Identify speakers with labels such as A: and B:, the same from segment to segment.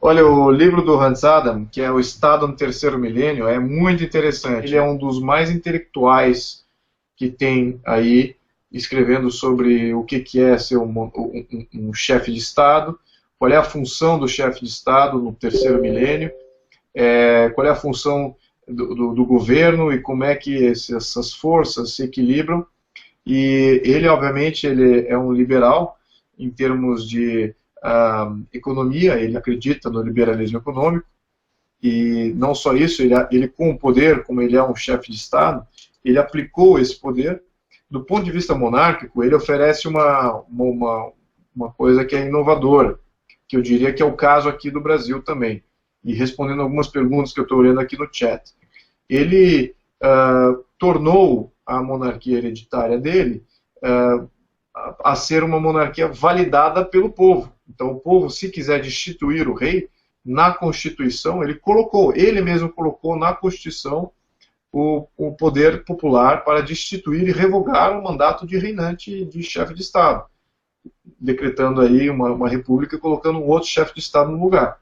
A: Olha, o livro do Hans Adam, que é O Estado no Terceiro Milênio, é muito interessante. Ele é um dos mais intelectuais que tem aí, escrevendo sobre o que é ser um chefe de Estado, qual é a função do chefe de Estado no terceiro milênio, qual é a função do governo e como é que essas forças se equilibram. E ele, obviamente, ele é um liberal em termos de economia, ele acredita no liberalismo econômico, e não só isso, ele com o poder, como ele é um chefe de Estado, ele aplicou esse poder. Do ponto de vista monárquico, ele oferece uma coisa que é inovadora, que eu diria que é o caso aqui do Brasil também. E respondendo algumas perguntas que eu estou olhando aqui no chat. Ele tornou a monarquia hereditária dele a ser uma monarquia validada pelo povo. Então, o povo, se quiser destituir o rei, na Constituição, ele mesmo colocou na Constituição o poder popular para destituir e revogar o mandato de reinante de chefe de Estado, decretando aí uma república e colocando um outro chefe de Estado no lugar.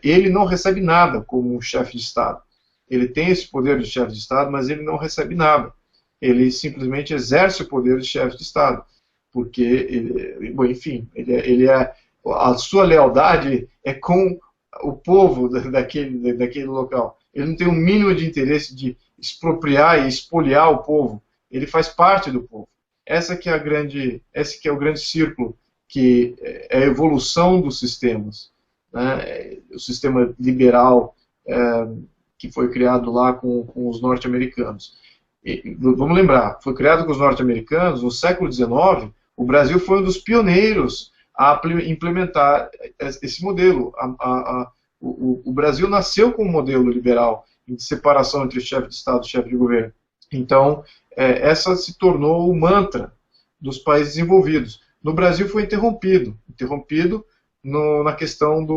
A: Ele não recebe nada como um chefe de Estado. Ele tem esse poder de chefe de Estado, mas ele não recebe nada. Ele simplesmente exerce o poder de chefe de Estado, porque, enfim, a sua lealdade é com o povo daquele local. Ele não tem o mínimo de interesse de expropriar e espoliar o povo. Ele faz parte do povo. Esse que é o grande círculo, que é a evolução dos sistemas, né? O sistema liberal que foi criado lá com os norte-americanos. Vamos lembrar, foi criado com os norte-americanos no século XIX. O Brasil foi um dos pioneiros a implementar esse modelo. O Brasil nasceu com um modelo liberal, de separação entre chefe de Estado e chefe de governo. Então, essa se tornou o mantra dos países desenvolvidos. No Brasil foi interrompido na questão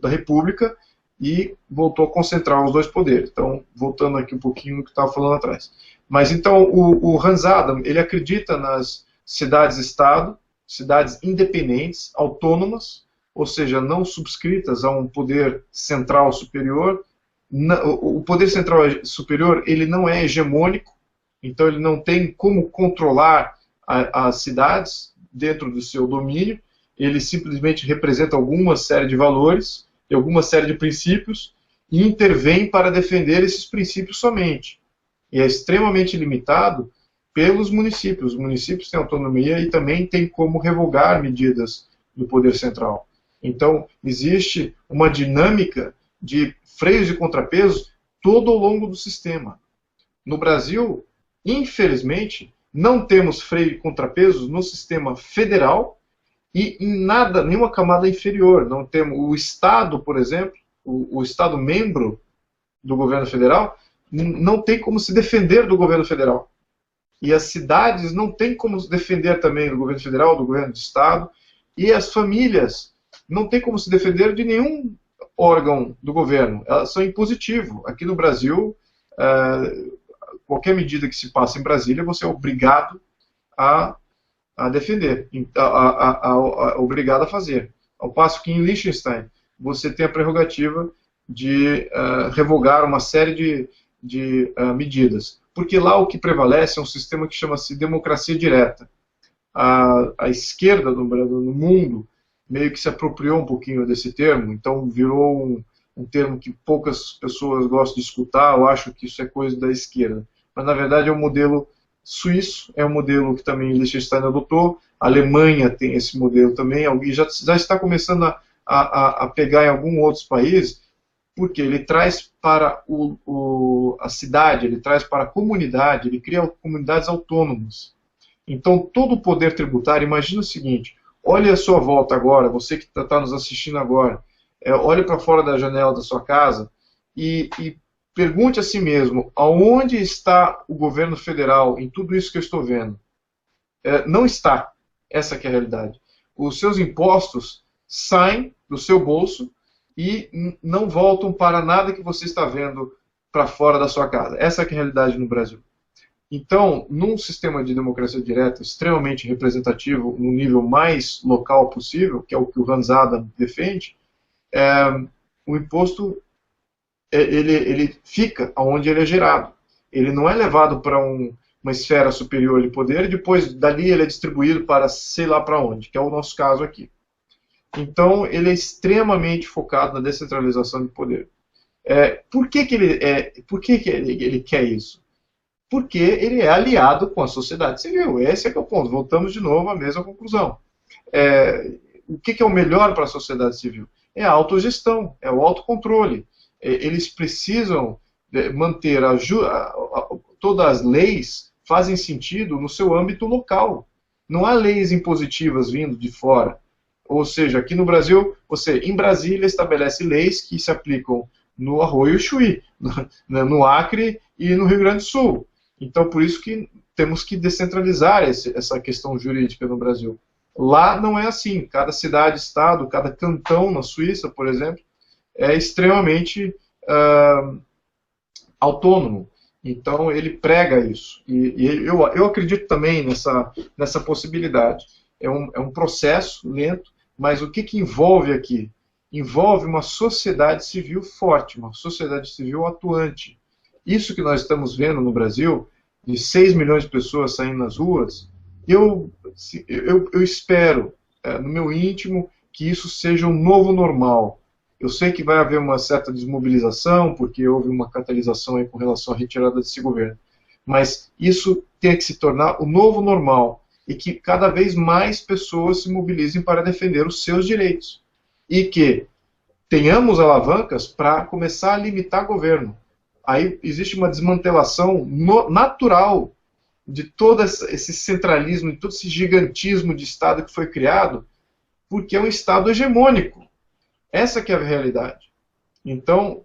A: da República, e voltou a concentrar os dois poderes. Então, voltando aqui um pouquinho no que estava falando atrás. Mas então, o Hans Adam, ele acredita nas cidades-estado, cidades independentes, autônomas, ou seja, não subscritas a um poder central superior. O poder central superior, ele não é hegemônico, então ele não tem como controlar as cidades dentro do seu domínio. Ele simplesmente representa alguma série de valores, alguma série de princípios, e intervém para defender esses princípios somente. E é extremamente limitado pelos municípios. Os municípios têm autonomia e também têm como revogar medidas do poder central. Então, existe uma dinâmica de freios e contrapesos todo ao longo do sistema. No Brasil, infelizmente, não temos freio e contrapesos no sistema federal, e em nenhuma camada inferior. Não temos o Estado, por exemplo, o Estado membro do governo federal, não tem como se defender do governo federal. E as cidades não têm como se defender também do governo federal, do governo do Estado, e as famílias não têm como se defender de nenhum órgão do governo. Elas são impositivas. Aqui no Brasil, qualquer medida que se passa em Brasília, você é obrigado a defender, obrigado a fazer. Ao passo que em Liechtenstein você tem a prerrogativa de revogar uma série de medidas. Porque lá o que prevalece é um sistema que chama-se democracia direta. A esquerda no mundo meio que se apropriou um pouquinho desse termo, então virou um termo que poucas pessoas gostam de escutar, eu acho que isso é coisa da esquerda. Mas na verdade é um modelo suíço, é um modelo que também Liechtenstein adotou, a Alemanha tem esse modelo também, alguém já está começando a pegar em alguns outros países, porque ele traz para a cidade, ele traz para a comunidade, ele cria comunidades autônomas. Então todo o poder tributário, imagina o seguinte, olhe a sua volta agora, você que está nos assistindo agora, olhe para fora da janela da sua casa e pergunte a si mesmo, aonde está o governo federal em tudo isso que eu estou vendo? Não está. Essa que é a realidade. Os seus impostos saem do seu bolso e não voltam para nada que você está vendo para fora da sua casa. Essa que é a realidade no Brasil. Então, num sistema de democracia direta extremamente representativo, no nível mais local possível, que é o que o Hans Adam defende, o imposto ele fica onde ele é gerado. Ele não é levado para uma esfera superior de poder e depois dali ele é distribuído para sei lá para onde, que é o nosso caso aqui. Então, ele é extremamente focado na descentralização de poder. Por que ele quer isso? Porque ele é aliado com a sociedade civil. Esse é que é o ponto. Voltamos de novo à mesma conclusão. O que é o melhor para a sociedade civil? É a autogestão, é o autocontrole. Eles precisam manter todas as leis fazem sentido no seu âmbito local. Não há leis impositivas vindo de fora. Ou seja, aqui no Brasil, você, em Brasília, estabelece leis que se aplicam no Arroio Chuí, no Acre e no Rio Grande do Sul. Então, por isso que temos que descentralizar essa questão jurídica no Brasil. Lá não é assim. Cada cidade, estado, cada cantão na Suíça, por exemplo, é extremamente autônomo. Então, ele prega isso. E eu acredito também nessa possibilidade. É um processo lento, mas o que envolve aqui? Envolve uma sociedade civil forte, uma sociedade civil atuante. Isso que nós estamos vendo no Brasil, de 6 milhões de pessoas saindo nas ruas, eu espero, no meu íntimo, que isso seja um novo normal. Eu sei que vai haver uma certa desmobilização, porque houve uma catalisação aí com relação à retirada desse governo. Mas isso tem que se tornar o novo normal e que cada vez mais pessoas se mobilizem para defender os seus direitos. E que tenhamos alavancas para começar a limitar governo. Aí existe uma desmantelação natural de todo esse centralismo, de todo esse gigantismo de Estado que foi criado, porque é um Estado hegemônico. Essa que é a realidade. Então,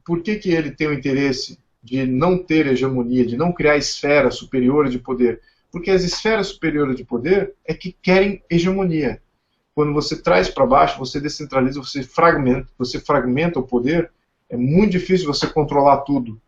A: por que ele tem o interesse de não ter hegemonia, de não criar esferas superiores de poder? Porque as esferas superiores de poder é que querem hegemonia. Quando você traz para baixo, você descentraliza, você fragmenta o poder, é muito difícil você controlar tudo.